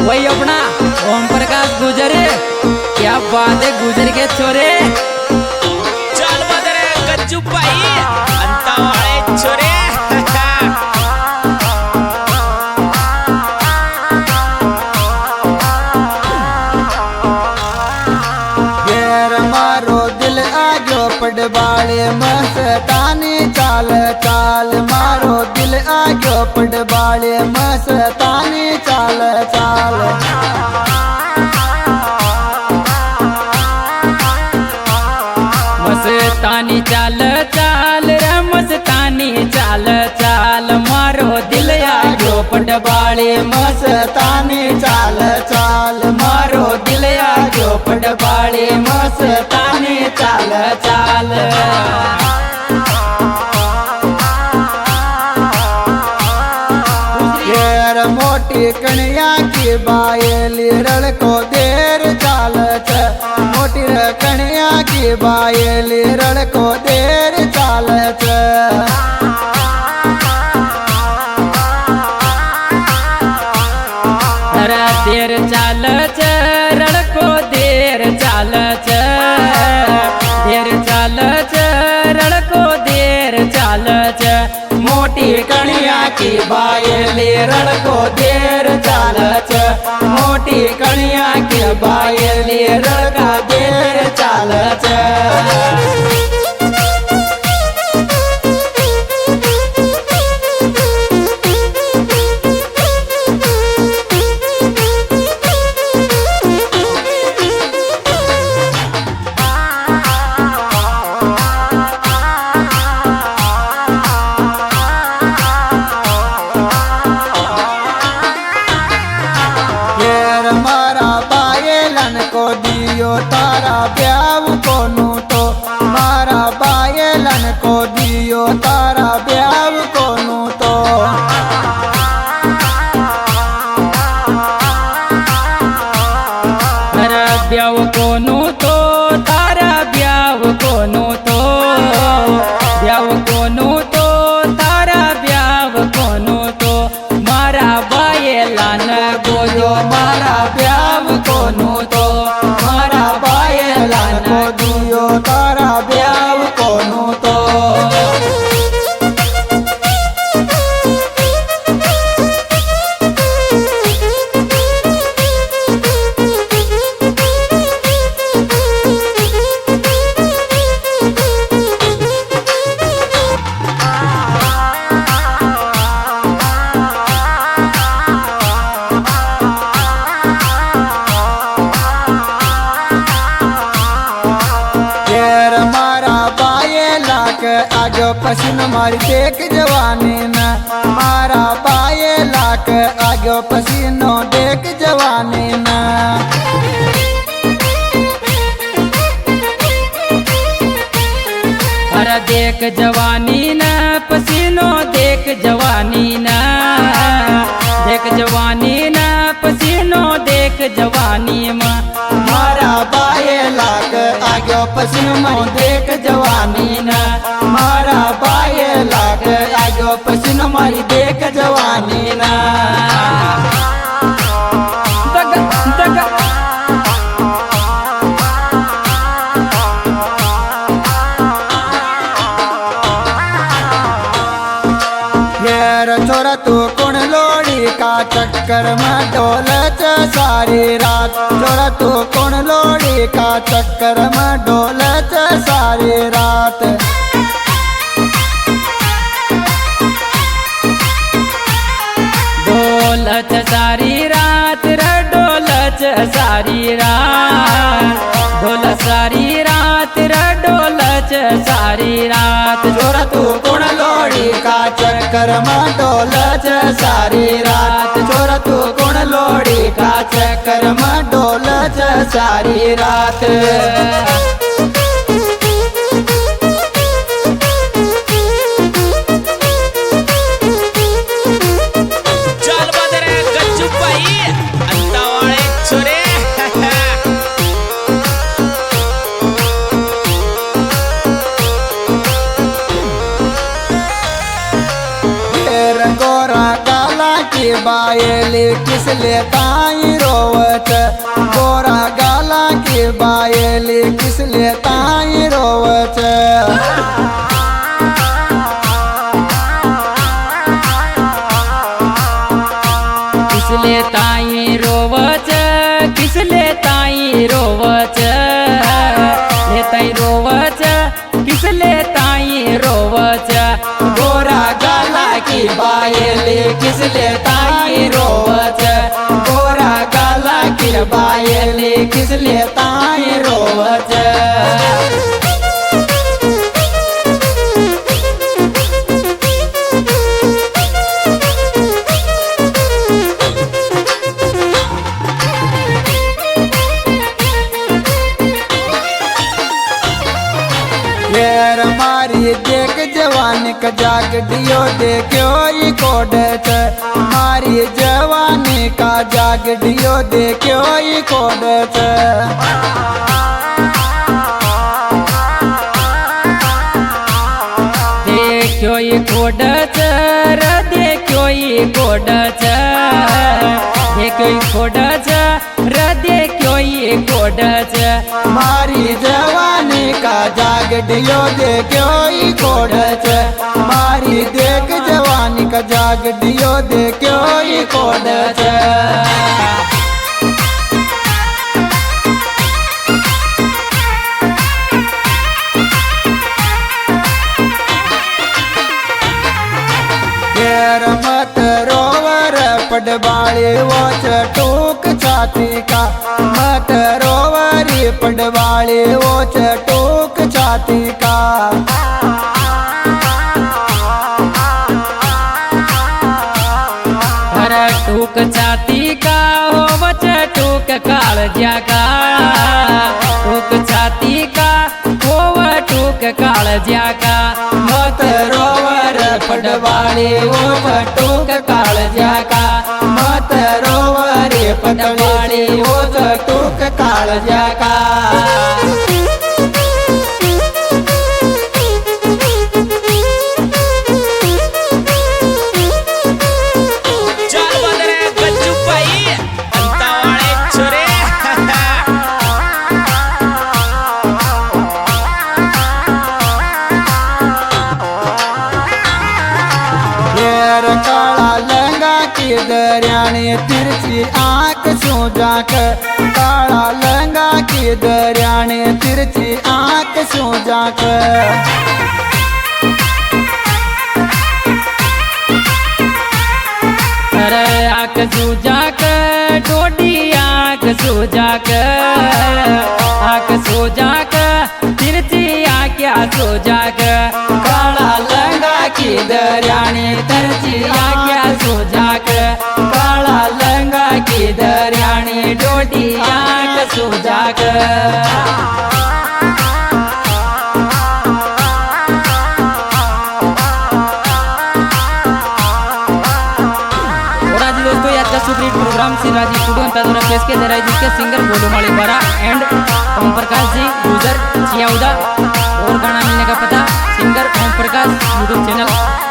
वही अपना ओम प्रकाश गुजर क्या बात है गुजर के छोरे चल बदरे गज्जू भाई अंता वाले छोरे पड़बाले मस्तानी चाल चाल मारो दिल आगो पड़बाले मस्तानी चाल चाल मस्तानी चाल चाल रे मस्तानी चाल चाल मारो दिल आगो पड़बाले मस्तानी चाल चाल मारो दिल आगो पड़बाले मस्तानी चाल चाल मोटी कन्या की बायली रल को देर चाल मोटी कन्या की बायली रल को देर चाल देर चाल रण को देर चाल देर चाल रण को देर चाल मोटी कणिया की बायली रण को देर चाल मोटी कणिया की बायली रण का देर चाल तारा ब्याव कोनू तो मारा बायलन को दियो तारा ब्याव कोनू तो तारा ब्याव कोनू तो तारा ब्याव कोनू तो ब्याव कोनू तो तारा ब्याव कोनू तो मारा बायलन गोजो मारा ब्याव कोनू तो दियो तारा ब्याव कोनू तो आगो पसीनो मारी देख जवानी न मारा बाये लाख आगो पसीनो देख जवानी न अरे देख जवानी न पसीनो देख जवानी न देख जवानी न पसीनो देख जवानी में मारा बाये लाख आगो पसीनो देख जवानी न मारा बाये लाख आगो पसीनो मारी देख जवानी न दग दग छोरा तू कौन लोड़ी का चक्कर में डोलच सारी रात छोरा तू कौन लोड़ी का चक्कर में डोलच सारी रात डोलच सारी रात रे डोलच सारी रात डोलच सारी रात रे डोलच सारी रात छोरा तू कौन लोड़ी का चक्कर में डोलच सारी रात छोरा तू कौन लोड़ी का चक्कर में डोलच सारी रात चल बदरे गज्जू भाई अंता वाले छोरे गोरा काला की बायली किसले ताई रोवत गोरा गाला की बायली किसले ताई रोवत किसले ताई रोवच किसले ताई रोवच लेताई रोवच किसले ताई रोवच गोरा गाला की बायली किसले ताई रोवच गोरा गाला की बायली किसले ताई रोवच यार मारी देख जवानी का जाग दियो देखो ई कोडच मारी जवानी का जाग दियो देखो ई कोडच देखो ये कोडच र देखो ये कोडच देखो ये कोडच र देखो ये कोडच मारी जवानी का जाग दियो देखो ई कोडच मारी देख जवानी का जाग दियो देखो ई कोडच मत रोवर पडवाळे वोच टूक छाती का मत रोवरी पडवाळे वोच टूक छाती का हर टूक छाती का हो वच टूक काळज्या का टूक छाती का हो व टूक काळज्या का मत रोवर पडवाळे वोच टूक काळज्या का मत रोवरी पडवाळे वोच टूक काळज्या का चाल बदरे गज्जू बाई अंतावाळे छोरे येर काळा लंगा की दर्याने तिरछी आंख सूजाक काळा लंगा की दर्याने तिरछी आंख सूजाक अरे आँख सूजाक डोडी आँख सूजाक आँख सूजाक तिरछी आँख्या सूजाक काळा लंगा की दर्याने तिरछी आँख्या सूजाक काळा लंगा की दर्याने डोडी आँख सूजाक दोस्तों याद का सुपरहिट प्रोग्राम सिराजी स्टूडियो अंतादोरा पेश किया जा रहा है जिसके सिंगर गोलू मालीबारा एंड ओम प्रकाश जी यूजर चियाउदा और गाना मिलने का पता singer Om Prakash YouTube channel